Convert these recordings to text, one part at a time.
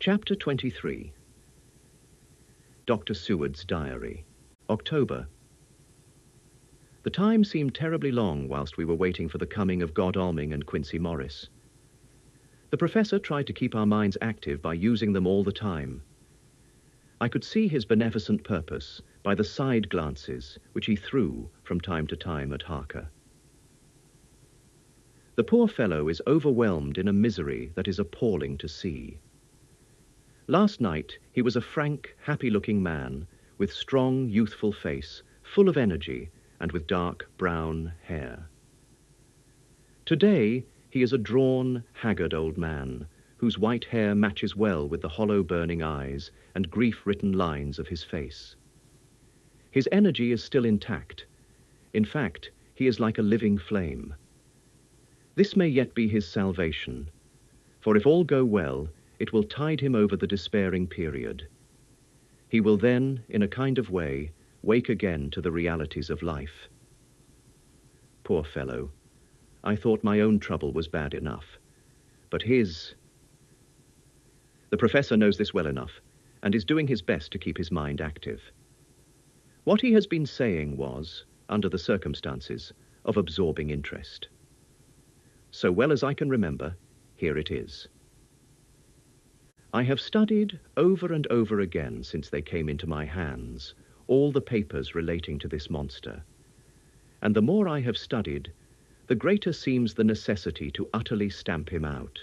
Chapter 23. Dr. Seward's Diary. October. The time seemed terribly long whilst we were waiting for the coming of Godalming and Quincey Morris. The professor tried to keep our minds active by using them all the time. I could see his beneficent purpose by the side glances which he threw from time to time at Harker. The poor fellow is overwhelmed in a misery that is appalling to see. Last night he was a frank, happy-looking man with strong, youthful face, full of energy, and with dark brown hair. Today he is a drawn, haggard old man, whose white hair matches well with the hollow burning eyes and grief-written lines of his face. His energy is still intact. In fact, he is like a living flame. This may yet be his salvation, for if all go well, it will tide him over the despairing period. He will then, in a kind of way, wake again to the realities of life. Poor fellow, I thought my own trouble was bad enough, but his... The professor knows this well enough, and is doing his best to keep his mind active. What he has been saying was, under the circumstances, of absorbing interest. So well as I can remember, here it is. I have studied over and over again since they came into my hands all the papers relating to this monster, and the more I have studied, the greater seems the necessity to utterly stamp him out.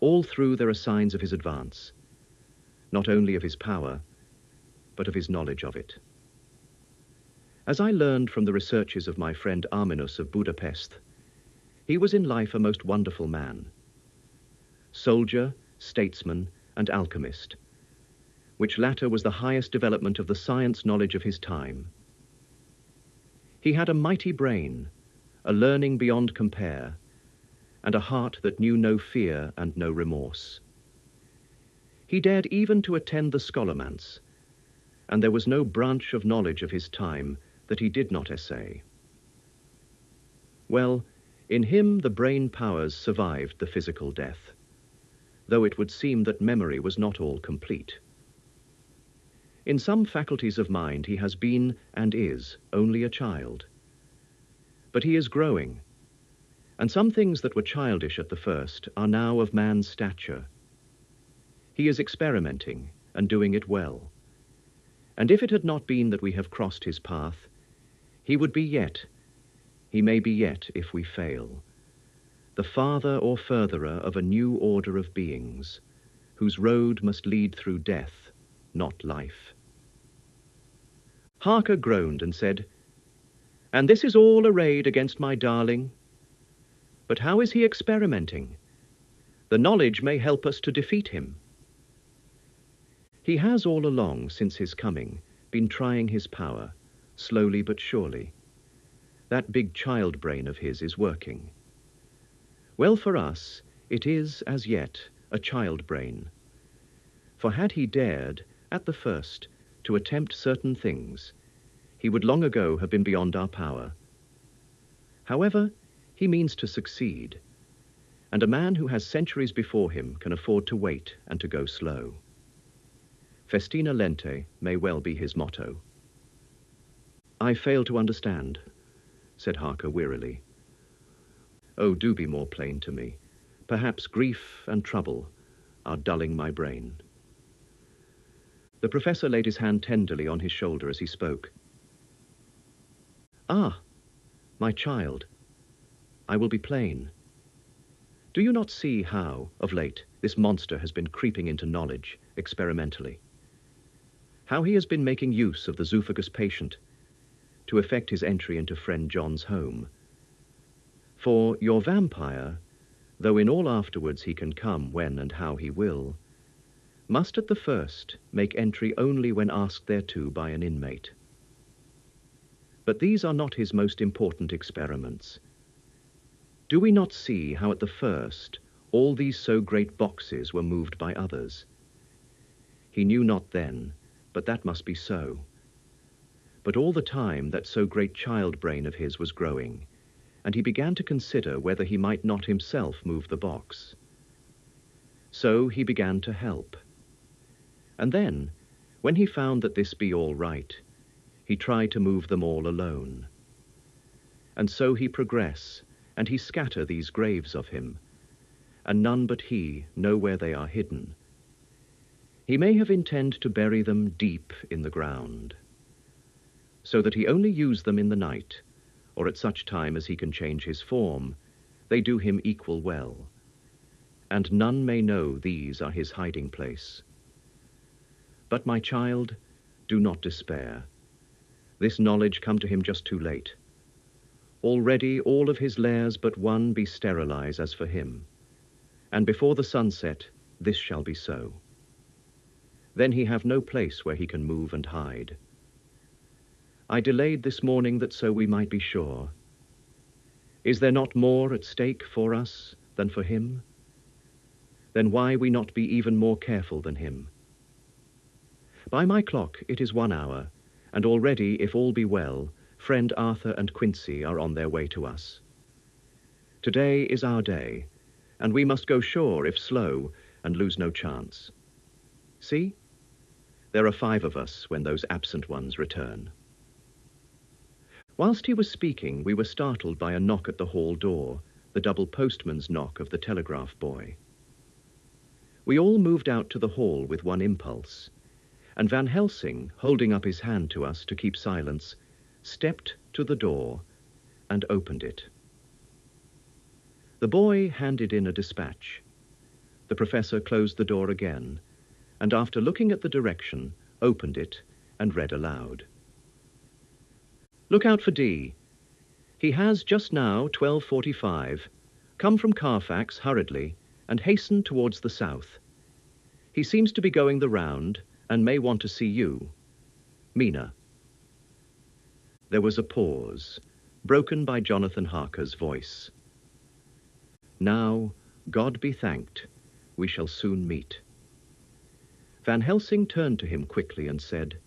All through there are signs of his advance, not only of his power, but of his knowledge of it. As I learned from the researches of my friend Arminus of Budapest, he was in life a most wonderful man. Soldier, statesman, and alchemist, which latter was the highest development of the science knowledge of his time. He had a mighty brain, a learning beyond compare, and a heart that knew no fear and no remorse. He dared even to attend the scholomance, and there was no branch of knowledge of his time that he did not essay. Well, in him the brain powers survived the physical death, though it would seem that memory was not all complete. In some faculties of mind he has been and is only a child. But he is growing, and some things that were childish at the first are now of man's stature. He is experimenting and doing it well, and if it had not been that we have crossed his path, he would be yet, he may be yet if we fail, the father or furtherer of a new order of beings, whose road must lead through death, not life. Harker groaned and said, "And this is all arrayed against my darling? But how is he experimenting? The knowledge may help us to defeat him." He has all along, since his coming, been trying his power, slowly but surely. That big child brain of his is working. Well, for us, it is, as yet, a child brain. For had he dared, at the first, to attempt certain things, he would long ago have been beyond our power. However, he means to succeed, and a man who has centuries before him can afford to wait and to go slow. Festina lente may well be his motto. "I fail to understand," said Harker wearily. "Oh, do be more plain to me. Perhaps grief and trouble are dulling my brain." The professor laid his hand tenderly on his shoulder as he spoke. "Ah, my child, I will be plain. Do you not see how, of late, this monster has been creeping into knowledge, experimentally? How he has been making use of the zoophagous patient to effect his entry into friend John's home? For your vampire, though in all afterwards he can come when and how he will, must at the first make entry only when asked thereto by an inmate. But these are not his most important experiments. Do we not see how at the first all these so great boxes were moved by others? He knew not then, but that must be so. But all the time that so great child brain of his was growing, and he began to consider whether he might not himself move the box. So he began to help. And then, when he found that this be all right, he tried to move them all alone. And so he progress, and he scatter these graves of him, and none but he know where they are hidden. He may have intend to bury them deep in the ground, so that he only use them in the night, or at such time as he can change his form, they do him equal well, and none may know these are his hiding place. But my child, do not despair. This knowledge come to him just too late. Already all of his lairs but one be sterilized as for him, and before the sunset this shall be so. Then he have no place where he can move and hide. I delayed this morning that so we might be sure. Is there not more at stake for us than for him? Then why we not be even more careful than him? By my clock it is 1 hour, and already, if all be well, friend Arthur and Quincy are on their way to us. Today is our day, and we must go sure if slow, and lose no chance. See, there are 5 of us when those absent ones return. Whilst he was speaking, we were startled by a knock at the hall door, the double postman's knock of the telegraph boy. We all moved out to the hall with one impulse, and Van Helsing, holding up his hand to us to keep silence, stepped to the door and opened it. The boy handed in a dispatch. The professor closed the door again, and after looking at the direction, opened it and read aloud. Look out for D. He has just now, 12:45, come from Carfax hurriedly and hastened towards the south. He seems to be going the round and may want to see you. Mina. There was a pause, broken by Jonathan Harker's voice. Now, God be thanked, we shall soon meet. Van Helsing turned to him quickly and said,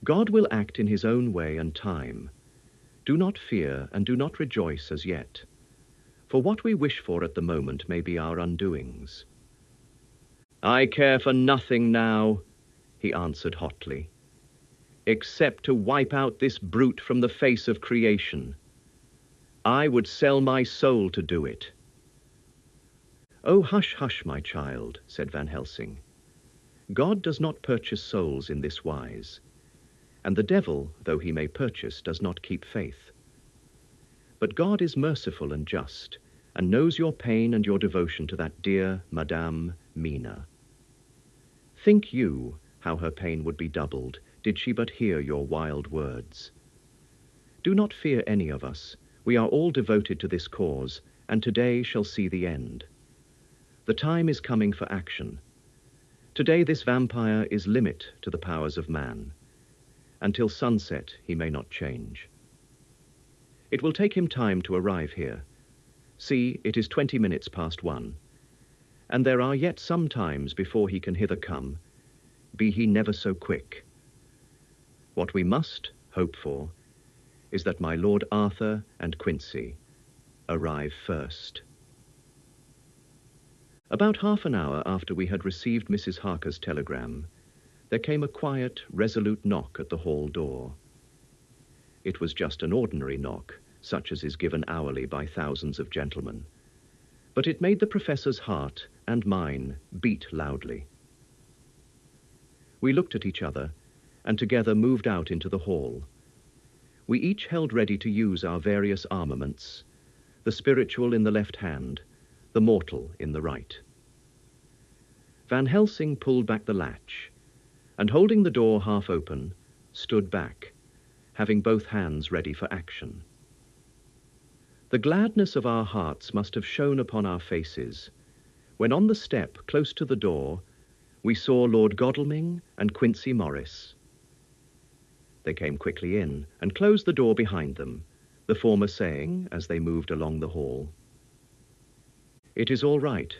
God will act in his own way and time. Do not fear and do not rejoice as yet, for what we wish for at the moment may be our undoings. I care for nothing now, he answered hotly, except to wipe out this brute from the face of creation. I would sell my soul to do it. Oh, hush, hush, my child, said Van Helsing. God does not purchase souls in this wise, and the devil, though he may purchase, does not keep faith. But God is merciful and just, and knows your pain and your devotion to that dear Madame Mina. Think you how her pain would be doubled, did she but hear your wild words. Do not fear any of us. We are all devoted to this cause, and today shall see the end. The time is coming for action. Today this vampire is limit to the powers of man. Until sunset he may not change. It will take him time to arrive here. See, it is 20 minutes past 1, and there are yet some times before he can hither come, be he never so quick. What we must hope for is that my Lord Arthur and Quincy arrive first. About half an hour after we had received Mrs. Harker's telegram, there came a quiet, resolute knock at the hall door. It was just an ordinary knock, such as is given hourly by thousands of gentlemen, but it made the professor's heart and mine beat loudly. We looked at each other, and together moved out into the hall. We each held ready to use our various armaments, the spiritual in the left hand, the mortal in the right. Van Helsing pulled back the latch, and holding the door half open, stood back, having both hands ready for action. The gladness of our hearts must have shone upon our faces, when on the step close to the door, we saw Lord Godalming and Quincy Morris. They came quickly in and closed the door behind them, the former saying, as they moved along the hall, "It is all right.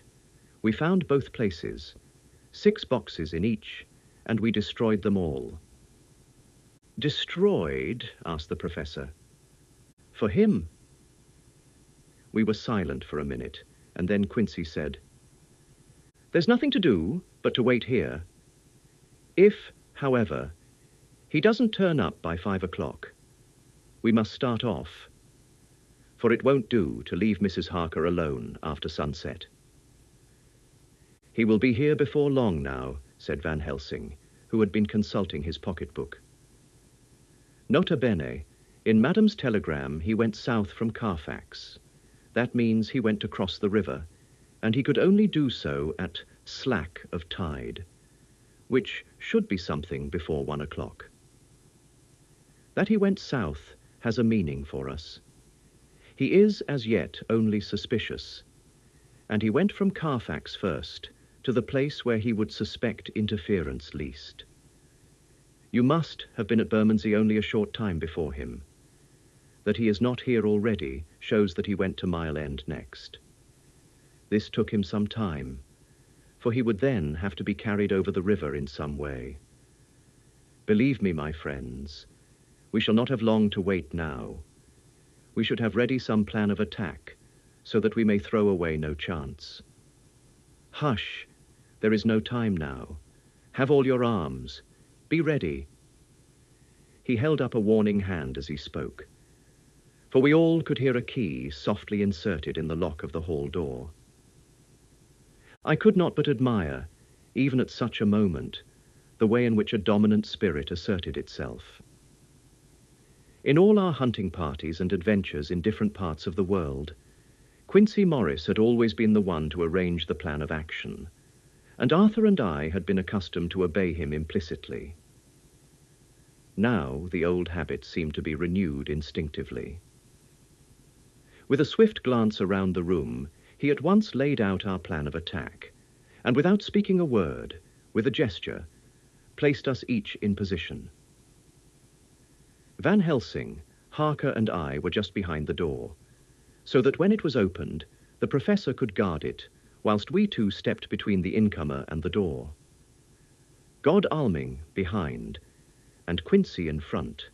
We found both places, 6 boxes in each, and we destroyed them all." "Destroyed?" asked the professor. "For him." We were silent for a minute, and then Quincy said, There's nothing to do but to wait here. If, however, he doesn't turn up by 5 o'clock, we must start off, for it won't do to leave Mrs. Harker alone after sunset. He will be here before long now, said Van Helsing, who had been consulting his pocketbook. Nota bene, in Madam's telegram he went south from Carfax. That means he went to cross the river, and he could only do so at slack of tide, which should be something before 1 o'clock. That he went south has a meaning for us. He is as yet only suspicious, and he went from Carfax first to the place where he would suspect interference least. You must have been at Bermondsey only a short time before him. That he is not here already shows that he went to Mile End next. This took him some time, for he would then have to be carried over the river in some way. Believe me, my friends, we shall not have long to wait now. We should have ready some plan of attack, so that we may throw away no chance. Hush! There is no time now. Have all your arms. Be ready. He held up a warning hand as he spoke, for we all could hear a key softly inserted in the lock of the hall door. I could not but admire, even at such a moment, the way in which a dominant spirit asserted itself. In all our hunting parties and adventures in different parts of the world, Quincey Morris had always been the one to arrange the plan of action, and Arthur and I had been accustomed to obey him implicitly. Now the old habit seemed to be renewed instinctively. With a swift glance around the room, he at once laid out our plan of attack, and without speaking a word, with a gesture, placed us each in position. Van Helsing, Harker and I were just behind the door, so that when it was opened, the professor could guard it, whilst we two stepped between the incomer and the door. Godalming behind, and Quincey in front,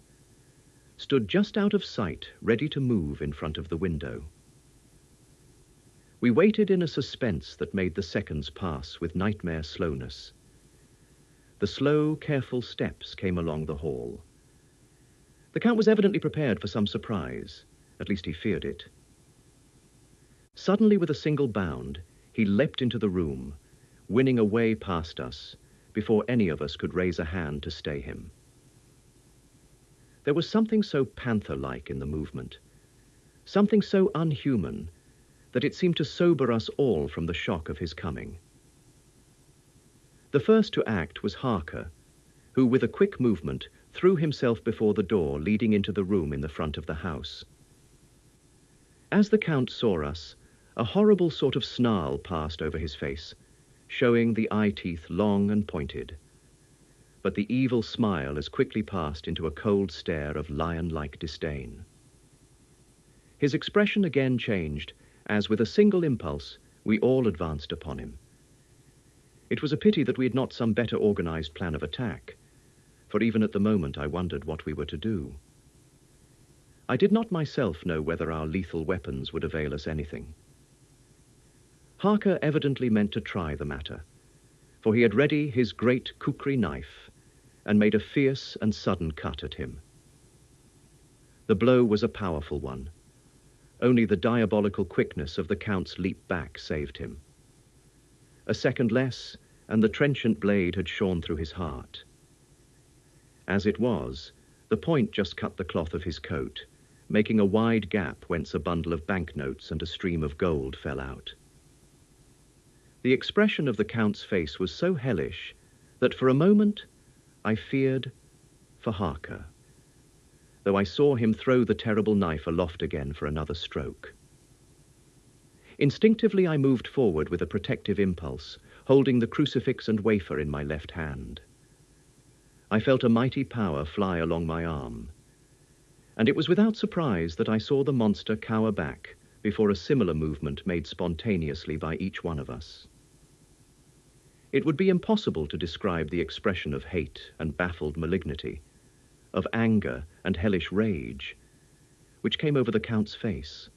stood just out of sight, ready to move in front of the window. We waited in a suspense that made the seconds pass with nightmare slowness. The slow, careful steps came along the hall. The Count was evidently prepared for some surprise, at least he feared it. Suddenly, with a single bound, he leapt into the room, winning a way past us before any of us could raise a hand to stay him. There was something so panther-like in the movement, something so unhuman, that it seemed to sober us all from the shock of his coming. The first to act was Harker, who, with a quick movement, threw himself before the door leading into the room in the front of the house. As the Count saw us, a horrible sort of snarl passed over his face, showing the eye-teeth long and pointed. But the evil smile as quickly passed into a cold stare of lion-like disdain. His expression again changed, as with a single impulse, we all advanced upon him. It was a pity that we had not some better organized plan of attack, for even at the moment I wondered what we were to do. I did not myself know whether our lethal weapons would avail us anything. Harker evidently meant to try the matter, for he had ready his great kukri knife and made a fierce and sudden cut at him. The blow was a powerful one. Only the diabolical quickness of the Count's leap back saved him. A second less, and the trenchant blade had shorn through his heart. As it was, the point just cut the cloth of his coat, making a wide gap whence a bundle of banknotes and a stream of gold fell out. The expression of the Count's face was so hellish that for a moment I feared for Harker, though I saw him throw the terrible knife aloft again for another stroke. Instinctively I moved forward with a protective impulse, holding the crucifix and wafer in my left hand. I felt a mighty power fly along my arm, and it was without surprise that I saw the monster cower back before a similar movement made spontaneously by each one of us. It would be impossible to describe the expression of hate and baffled malignity, of anger and hellish rage, which came over the Count's face.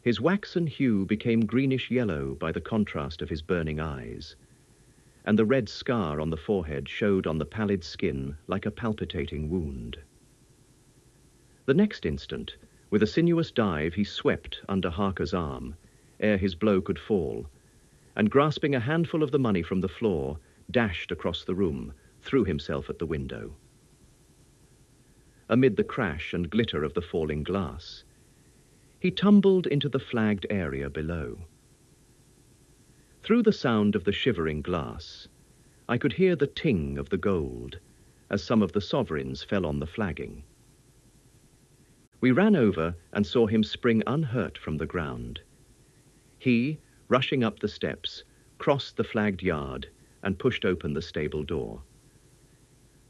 His waxen hue became greenish-yellow by the contrast of his burning eyes, and the red scar on the forehead showed on the pallid skin like a palpitating wound. The next instant, with a sinuous dive, he swept under Harker's arm, ere his blow could fall, and grasping a handful of the money from the floor, dashed across the room, threw himself at the window. Amid the crash and glitter of the falling glass, he tumbled into the flagged area below. Through the sound of the shivering glass, I could hear the ting of the gold as some of the sovereigns fell on the flagging. We ran over and saw him spring unhurt from the ground. He, rushing up the steps, crossed the flagged yard and pushed open the stable door.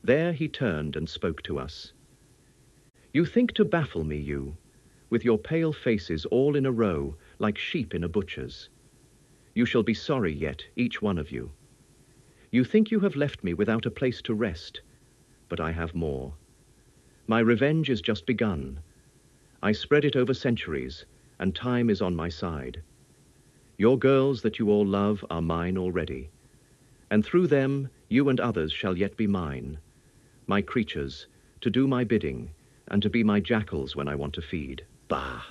There he turned and spoke to us. "You think to baffle me, you, with your pale faces all in a row, like sheep in a butcher's. You shall be sorry yet, each one of you. You think you have left me without a place to rest, but I have more. My revenge is just begun. I spread it over centuries, and time is on my side. Your girls that you all love are mine already, and through them you and others shall yet be mine, my creatures, to do my bidding, and to be my jackals when I want to feed. Bah!"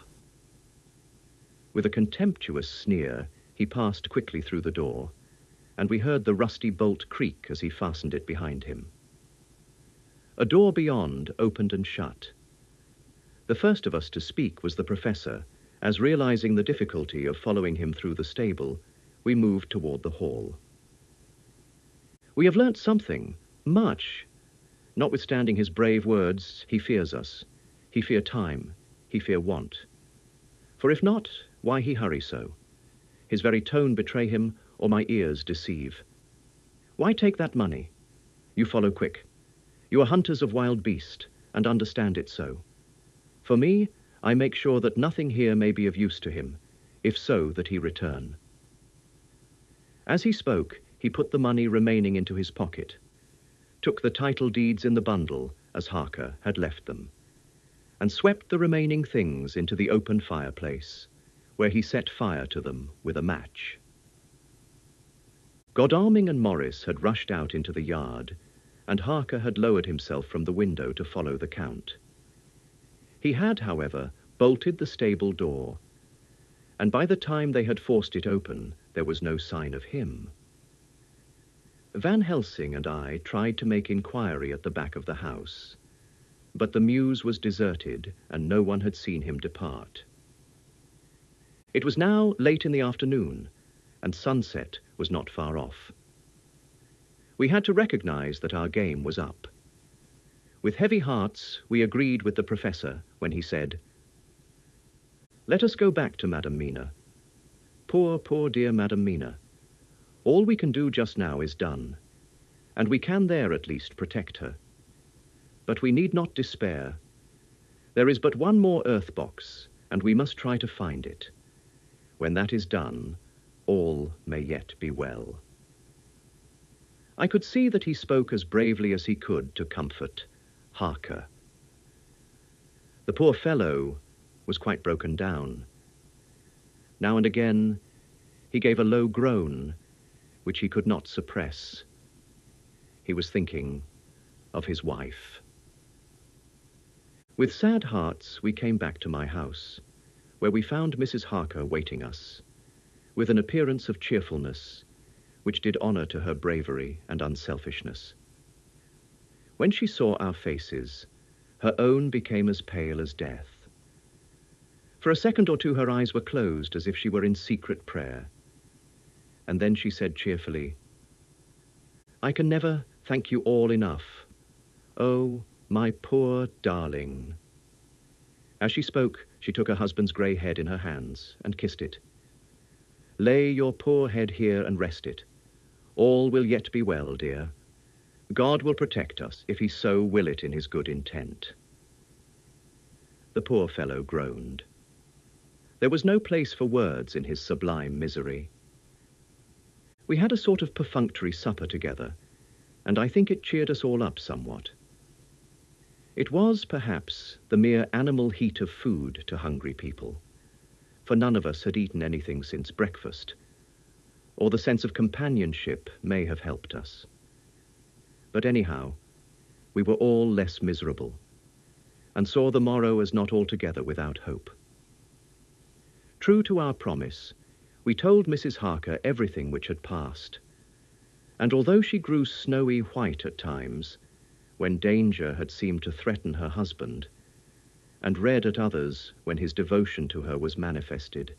With a contemptuous sneer, he passed quickly through the door, and we heard the rusty bolt creak as he fastened it behind him. A door beyond opened and shut. The first of us to speak was the professor, as realizing the difficulty of following him through the stable, we moved toward the hall. "We have learnt something, much. Notwithstanding his brave words, he fears us. He fear time, he fear want. For if not, why he hurry so? His very tone betray him, or my ears deceive. Why take that money? You follow quick. You are hunters of wild beast, and understand it so. For me, I make sure that nothing here may be of use to him, if so that he return." As he spoke, he put the money remaining into his pocket, took the title deeds in the bundle, as Harker had left them, and swept the remaining things into the open fireplace, where he set fire to them with a match. Godalming and Morris had rushed out into the yard, and Harker had lowered himself from the window to follow the Count. He had, however, bolted the stable door, and by the time they had forced it open, there was no sign of him. Van Helsing and I tried to make inquiry at the back of the house, but the mews was deserted, and no one had seen him depart. It was now late in the afternoon, and sunset was not far off. We had to recognize that our game was up. With heavy hearts, we agreed with the professor when he said, "Let us go back to Madam Mina. Poor, poor dear Madam Mina. All we can do just now is done, and we can there at least protect her. But we need not despair. There is but one more earth box, and we must try to find it. When that is done, all may yet be well." I could see that he spoke as bravely as he could to comfort Harker. The poor fellow was quite broken down. Now and again he gave a low groan, which he could not suppress. He was thinking of his wife. With sad hearts we came back to my house, where we found Mrs. Harker waiting us, with an appearance of cheerfulness, which did honor to her bravery and unselfishness. When she saw our faces, her own became as pale as death. For a second or two her eyes were closed as if she were in secret prayer, and then she said cheerfully, "I can never thank you all enough. Oh, my poor darling." As she spoke, she took her husband's grey head in her hands and kissed it. "Lay your poor head here and rest it. All will yet be well, dear. God will protect us if he so will it in his good intent." The poor fellow groaned. There was no place for words in his sublime misery. We had a sort of perfunctory supper together, and I think it cheered us all up somewhat. It was, perhaps, the mere animal heat of food to hungry people, for none of us had eaten anything since breakfast, or the sense of companionship may have helped us. But anyhow, we were all less miserable, and saw the morrow as not altogether without hope. True to our promise, we told Mrs. Harker everything which had passed, and although she grew snowy white at times, when danger had seemed to threaten her husband, and red at others when his devotion to her was manifested,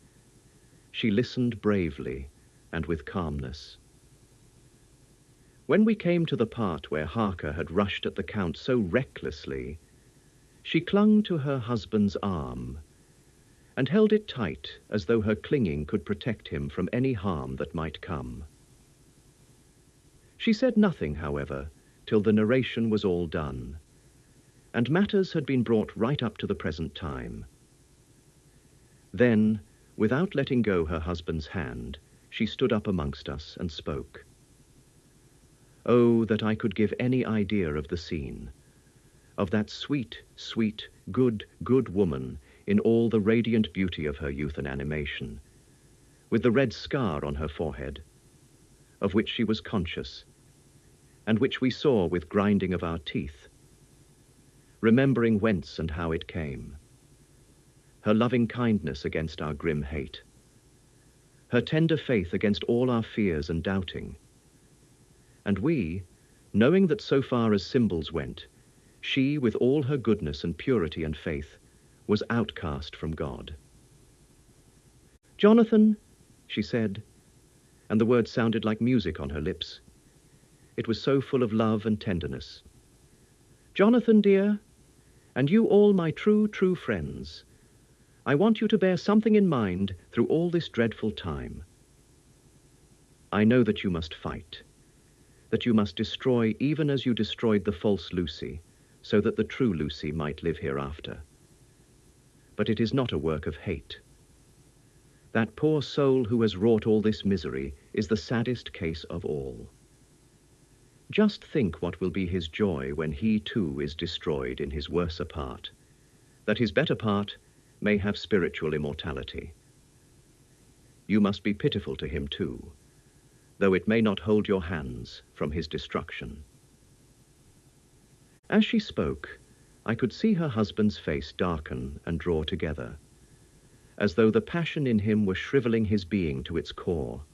she listened bravely and with calmness. When we came to the part where Harker had rushed at the Count so recklessly, she clung to her husband's arm and held it tight as though her clinging could protect him from any harm that might come. She said nothing, however, till the narration was all done, and matters had been brought right up to the present time. Then, without letting go her husband's hand, she stood up amongst us and spoke. Oh, that I could give any idea of the scene, of that sweet, sweet, good, good woman in all the radiant beauty of her youth and animation, with the red scar on her forehead, of which she was conscious, and which we saw with grinding of our teeth, remembering whence and how it came, her loving kindness against our grim hate, her tender faith against all our fears and doubting, and we, knowing that so far as symbols went, she, with all her goodness and purity and faith, was outcast from God. "Jonathan," she said, and the word sounded like music on her lips. It was so full of love and tenderness. "Jonathan, dear, and you all my true, true friends, I want you to bear something in mind through all this dreadful time. I know that you must fight, that you must destroy even as you destroyed the false Lucy, so that the true Lucy might live hereafter. But it is not a work of hate. That poor soul who has wrought all this misery is the saddest case of all. Just think what will be his joy when he too is destroyed in his worser part, that his better part may have spiritual immortality. You must be pitiful to him too, though it may not hold your hands from his destruction." As she spoke, I could see her husband's face darken and draw together, as though the passion in him were shriveling his being to its core.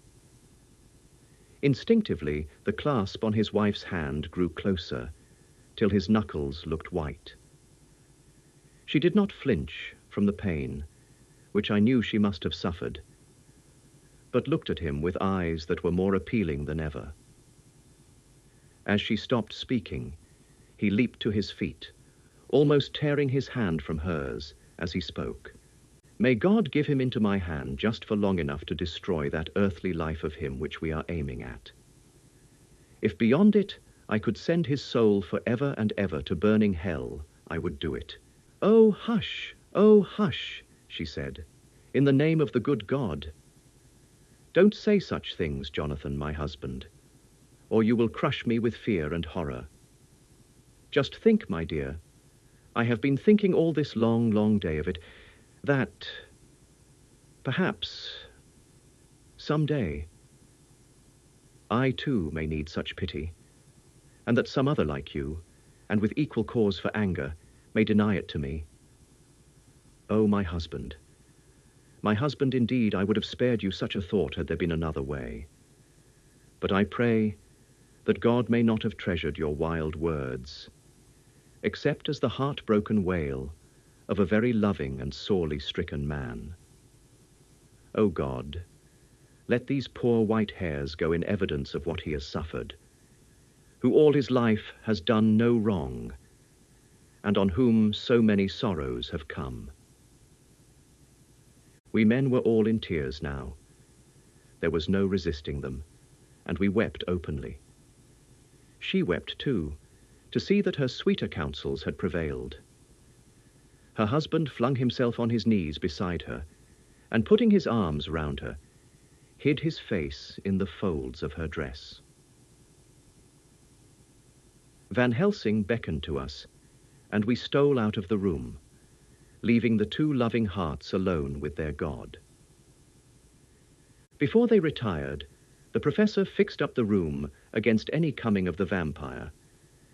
Instinctively, the clasp on his wife's hand grew closer, till his knuckles looked white. She did not flinch from the pain, which I knew she must have suffered, but looked at him with eyes that were more appealing than ever. As she stopped speaking, he leaped to his feet, almost tearing his hand from hers as he spoke. "May God give him into my hand just for long enough to destroy that earthly life of him which we are aiming at. If beyond it I could send his soul for ever and ever to burning hell, I would do it." "Oh, hush," she said, "in the name of the good God. Don't say such things, Jonathan, my husband, or you will crush me with fear and horror. Just think, my dear, I have been thinking all this long, long day of it, that perhaps some day I too may need such pity, and that some other like you, and with equal cause for anger, may deny it to me. Oh, my husband indeed, I would have spared you such a thought had there been another way. But I pray that God may not have treasured your wild words, except as the heart-broken wail of a very loving and sorely stricken man. O God, let these poor white hairs go in evidence of what he has suffered, who all his life has done no wrong, and on whom so many sorrows have come." We men were all in tears now. There was no resisting them, and we wept openly. She wept too, to see that her sweeter counsels had prevailed. Her husband flung himself on his knees beside her, and putting his arms round her, hid his face in the folds of her dress. Van Helsing beckoned to us, and we stole out of the room, leaving the two loving hearts alone with their God. Before they retired, the professor fixed up the room against any coming of the vampire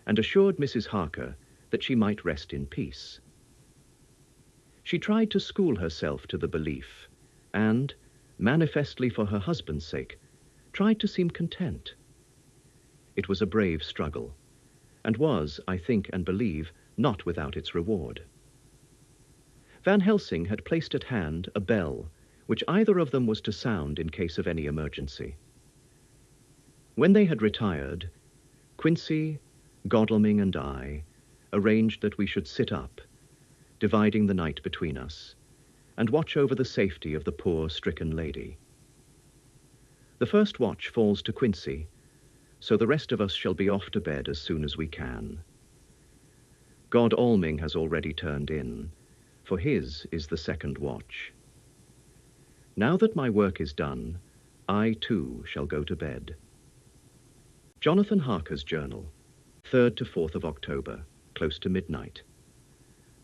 and assured Mrs. Harker that she might rest in peace. She tried to school herself to the belief and, manifestly for her husband's sake, tried to seem content. It was a brave struggle, and was, I think and believe, not without its reward. Van Helsing had placed at hand a bell, which either of them was to sound in case of any emergency. When they had retired, Quincy, Godalming and I arranged that we should sit up, dividing the night between us, and watch over the safety of the poor stricken lady. The first watch falls to Quincy, so the rest of us shall be off to bed as soon as we can. Godalming has already turned in, for his is the second watch. Now that my work is done, I too shall go to bed. Jonathan Harker's journal, 3rd to 4th of October, close to midnight.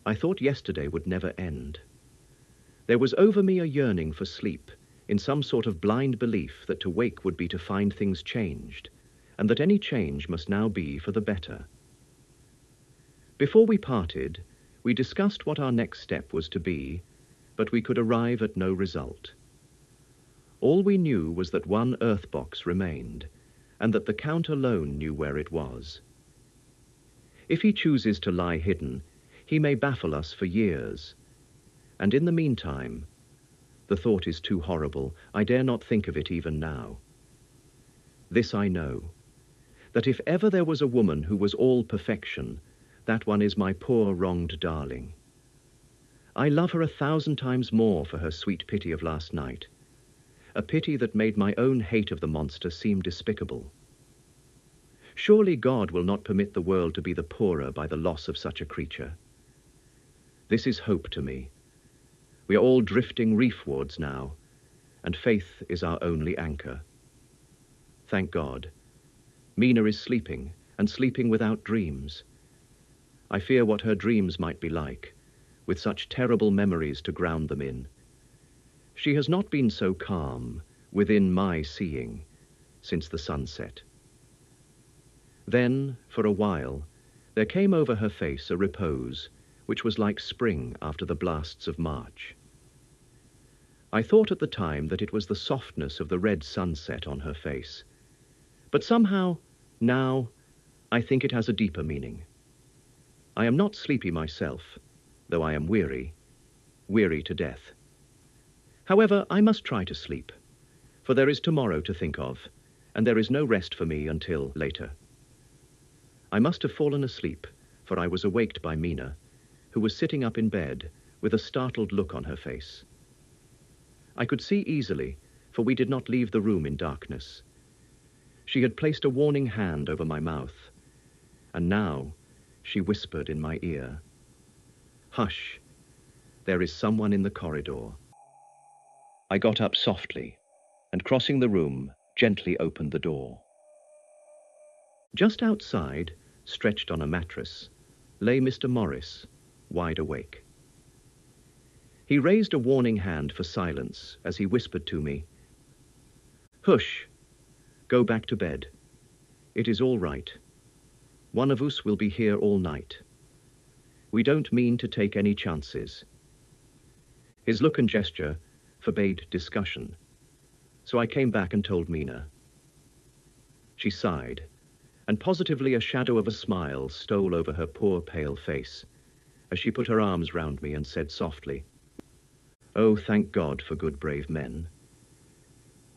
I thought yesterday would never end. There was over me a yearning for sleep, in some sort of blind belief that to wake would be to find things changed, and that any change must now be for the better. Before we parted, we discussed what our next step was to be, but we could arrive at no result. All we knew was that one earth box remained, and that the Count alone knew where it was. If he chooses to lie hidden, he may baffle us for years, and in the meantime, the thought is too horrible, I dare not think of it even now. This I know, that if ever there was a woman who was all perfection, that one is my poor wronged darling. I love her 1,000 times more for her sweet pity of last night, a pity that made my own hate of the monster seem despicable. Surely God will not permit the world to be the poorer by the loss of such a creature. This is hope to me. We are all drifting reefwards now, and faith is our only anchor. Thank God. Mina is sleeping, and sleeping without dreams. I fear what her dreams might be like, with such terrible memories to ground them in. She has not been so calm, within my seeing, since the sunset. Then, for a while, there came over her face a repose, which was like spring after the blasts of March. I thought at the time that it was the softness of the red sunset on her face, but somehow, now, I think it has a deeper meaning. I am not sleepy myself, though I am weary to death. However, I must try to sleep, for there is tomorrow to think of, and there is no rest for me until later. I must have fallen asleep, for I was awaked by Mina, who was sitting up in bed with a startled look on her face. I could see easily, for we did not leave the room in darkness. She had placed a warning hand over my mouth, and now she whispered in my ear, "Hush, there is someone in the corridor." I got up softly, and crossing the room, gently opened the door. Just outside, stretched on a mattress, lay Mr. Morris, wide awake. He raised a warning hand for silence as he whispered to me, "Hush, go back to bed. It is all right. One of us will be here all night. We don't mean to take any chances." His look and gesture forbade discussion, so I came back and told Mina. She sighed, and positively a shadow of a smile stole over her poor pale face as she put her arms round me and said softly, "Oh, thank God for good brave men."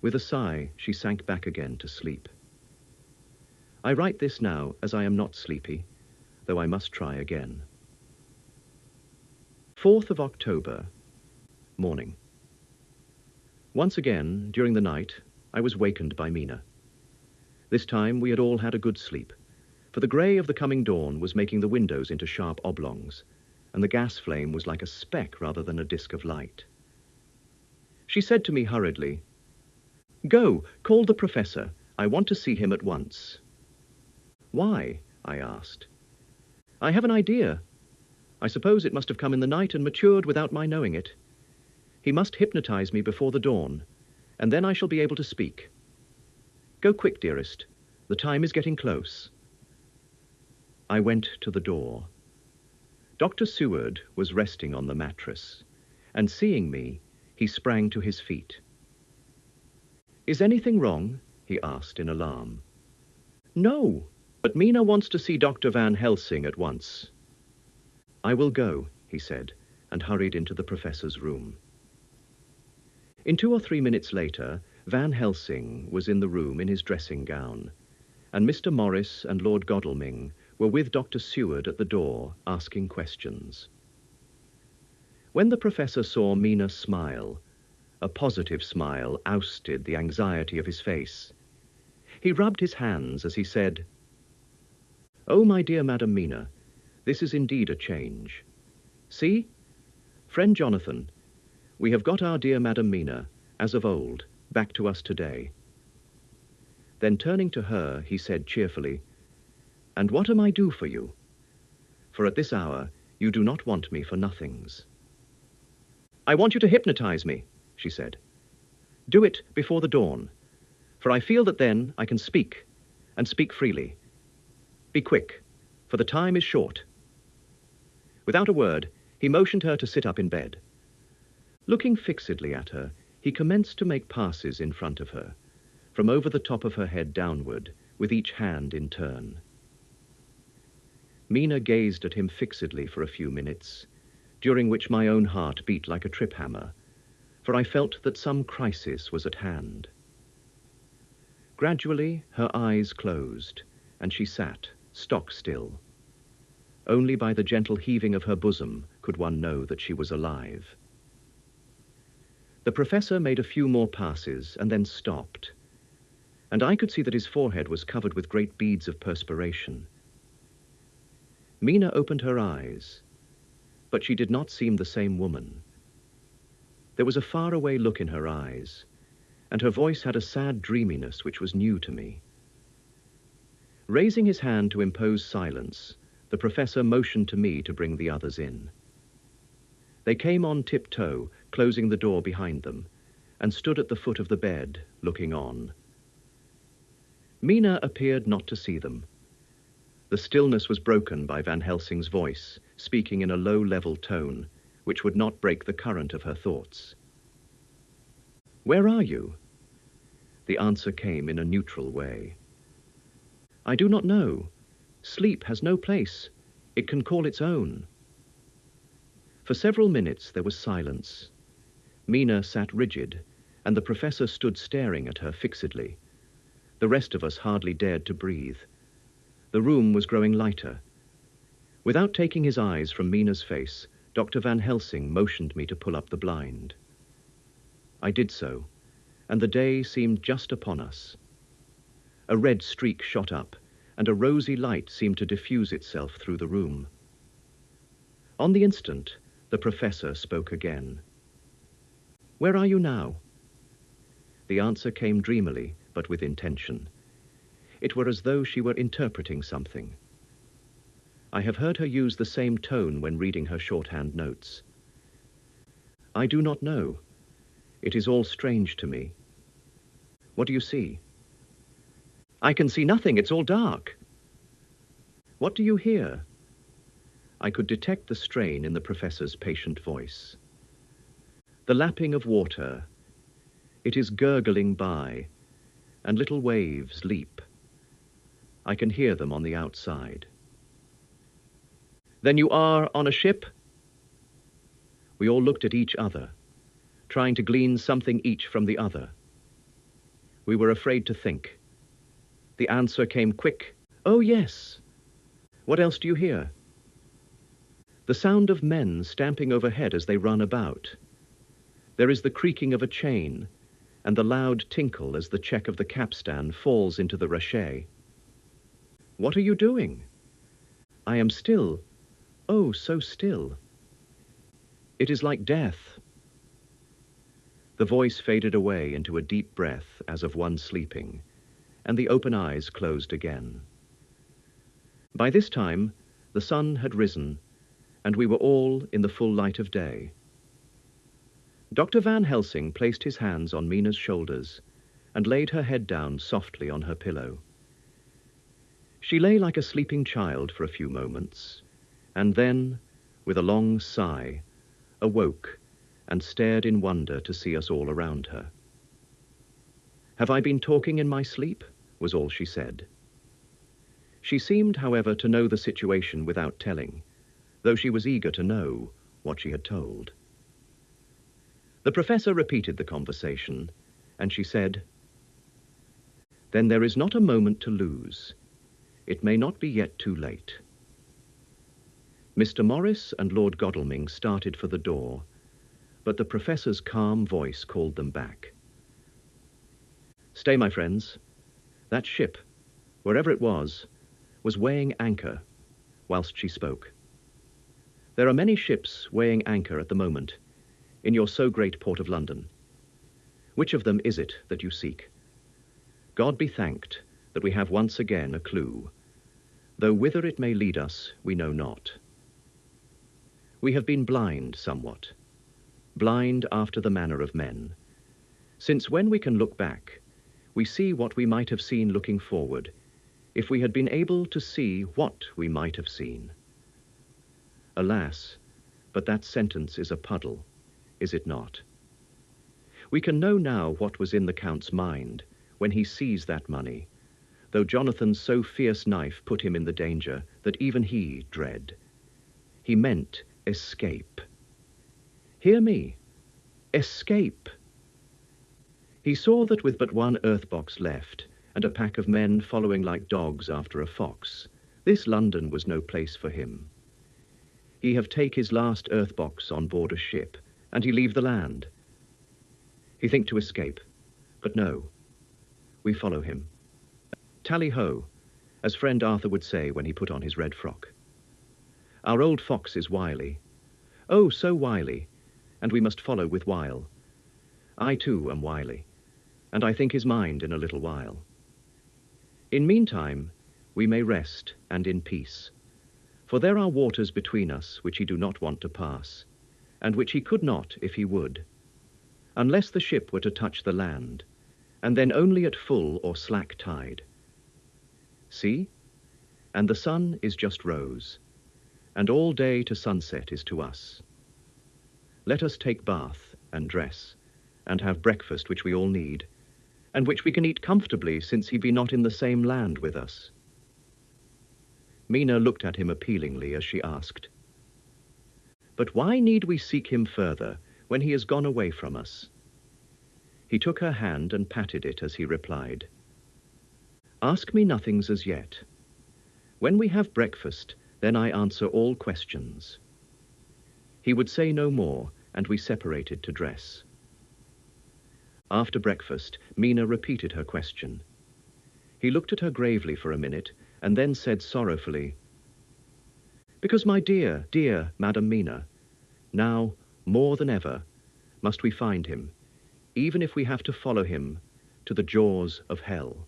With a sigh, she sank back again to sleep. I write this now as I am not sleepy, though I must try again. 4th of October, morning. Once again, during the night, I was wakened by Mina. This time we had all had a good sleep, for the grey of the coming dawn was making the windows into sharp oblongs, and the gas flame was like a speck rather than a disk of light. She said to me hurriedly, "Go, call the professor. I want to see him at once." "Why?" I asked. "I have an idea. I suppose it must have come in the night and matured without my knowing it. He must hypnotize me before the dawn, and then I shall be able to speak. Go quick, dearest. The time is getting close. I went to the door. Dr. Seward was resting on the mattress, and seeing me, he sprang to his feet. "Is anything wrong?" he asked in alarm. "No, but Mina wants to see Dr. Van Helsing at once." "I will go," he said, and hurried into the professor's room. In 2 or 3 minutes later, Van Helsing was in the room in his dressing gown, and Mr. Morris and Lord Godalming were with Dr. Seward at the door, asking questions. When the professor saw Mina smile, a positive smile ousted the anxiety of his face. He rubbed his hands as he said, "Oh, my dear Madam Mina, this is indeed a change. See, friend Jonathan, we have got our dear Madam Mina, as of old, back to us today." Then turning to her, he said cheerfully, "And what am I do for you? For at this hour you do not want me for nothings." "I want you to hypnotize me," she said. "Do it before the dawn, for I feel that then I can speak, and speak freely. Be quick, for the time is short." Without a word, he motioned her to sit up in bed. Looking fixedly at her, he commenced to make passes in front of her, from over the top of her head downward, with each hand in turn. Mina gazed at him fixedly for a few minutes, during which my own heart beat like a trip hammer, for I felt that some crisis was at hand. Gradually her eyes closed, and she sat, stock still. Only by the gentle heaving of her bosom could one know that she was alive. The professor made a few more passes and then stopped, and I could see that his forehead was covered with great beads of perspiration. Mina opened her eyes, but she did not seem the same woman. There was a faraway look in her eyes, and her voice had a sad dreaminess which was new to me. Raising his hand to impose silence, the professor motioned to me to bring the others in. They came on tiptoe, closing the door behind them, and stood at the foot of the bed, looking on. Mina appeared not to see them. The stillness was broken by Van Helsing's voice, speaking in a low, level tone, which would not break the current of her thoughts. "Where are you?" The answer came in a neutral way. "I do not know. Sleep has no place. It can call its own." For several minutes there was silence. Mina sat rigid, and the professor stood staring at her fixedly. The rest of us hardly dared to breathe. The room was growing lighter. Without taking his eyes from Mina's face, Dr. Van Helsing motioned me to pull up the blind. I did so, and the day seemed just upon us. A red streak shot up, and a rosy light seemed to diffuse itself through the room. On the instant, the professor spoke again. "Where are you now?" The answer came dreamily, but with intention. It were as though she were interpreting something. I have heard her use the same tone when reading her shorthand notes. "I do not know. It is all strange to me." "What do you see?" "I can see nothing. It's all dark." "What do you hear?" I could detect the strain in the professor's patient voice. "The lapping of water. It is gurgling by, and little waves leap. I can hear them on the outside." "Then you are on a ship?" We all looked at each other, trying to glean something each from the other. We were afraid to think. The answer came quick. "Oh, yes." "What else do you hear?" "The sound of men stamping overhead as they run about. There is the creaking of a chain, and the loud tinkle as the check of the capstan falls into the rachet." "What are you doing?" "I am still. Oh, so still. It is like death." The voice faded away into a deep breath as of one sleeping, and the open eyes closed again. By this time, the sun had risen, and we were all in the full light of day. Dr. Van Helsing placed his hands on Mina's shoulders and laid her head down softly on her pillow. She lay like a sleeping child for a few moments, and then, with a long sigh, awoke and stared in wonder to see us all around her. "Have I been talking in my sleep?" was all she said. She seemed, however, to know the situation without telling, though she was eager to know what she had told. The professor repeated the conversation, and she said, "Then there is not a moment to lose. It may not be yet too late." Mr. Morris and Lord Godalming started for the door, but the professor's calm voice called them back. "Stay, my friends. That ship, wherever it was weighing anchor whilst she spoke. There are many ships weighing anchor at the moment in your so great port of London. Which of them is it that you seek? God be thanked that we have once again a clue, though whither it may lead us we know not. We have been blind somewhat, blind after the manner of men, since when we can look back, we see what we might have seen looking forward, if we had been able to see what we might have seen. Alas, but that sentence is a puddle, is it not? We can know now what was in the Count's mind when he seized that money, though Jonathan's so fierce knife put him in the danger that even he dread. He meant escape. Hear me, escape. He saw that with but one earth-box left, and a pack of men following like dogs after a fox, this London was no place for him. He have take his last earth-box on board a ship, and he leave the land. He think to escape, but no. We follow him. Tally-ho, as friend Arthur would say when he put on his red frock. Our old fox is wily. Oh, so wily, and we must follow with wile. I too am wily, and I think his mind in a little while. In meantime, we may rest and in peace, for there are waters between us which he do not want to pass, and which he could not if he would, unless the ship were to touch the land, and then only at full or slack tide. See, and the sun is just rose, and all day to sunset is to us. Let us take bath and dress, and have breakfast which we all need, and which we can eat comfortably, since he be not in the same land with us." Mina looked at him appealingly as she asked, "But why need we seek him further when he has gone away from us?" He took her hand and patted it as he replied, "Ask me nothings as yet. When we have breakfast, then I answer all questions." He would say no more, and we separated to dress. After breakfast, Mina repeated her question. He looked at her gravely for a minute, and then said sorrowfully, "Because, my dear, dear Madam Mina, now, more than ever, must we find him, even if we have to follow him to the jaws of hell."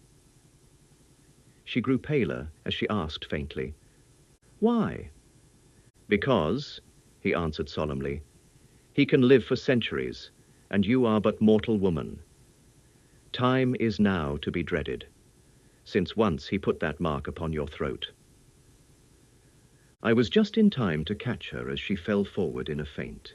She grew paler as she asked faintly, "Why?" "Because," he answered solemnly, "he can live for centuries, and you are but mortal woman. Time is now to be dreaded, since once he put that mark upon your throat." I was just in time to catch her as she fell forward in a faint.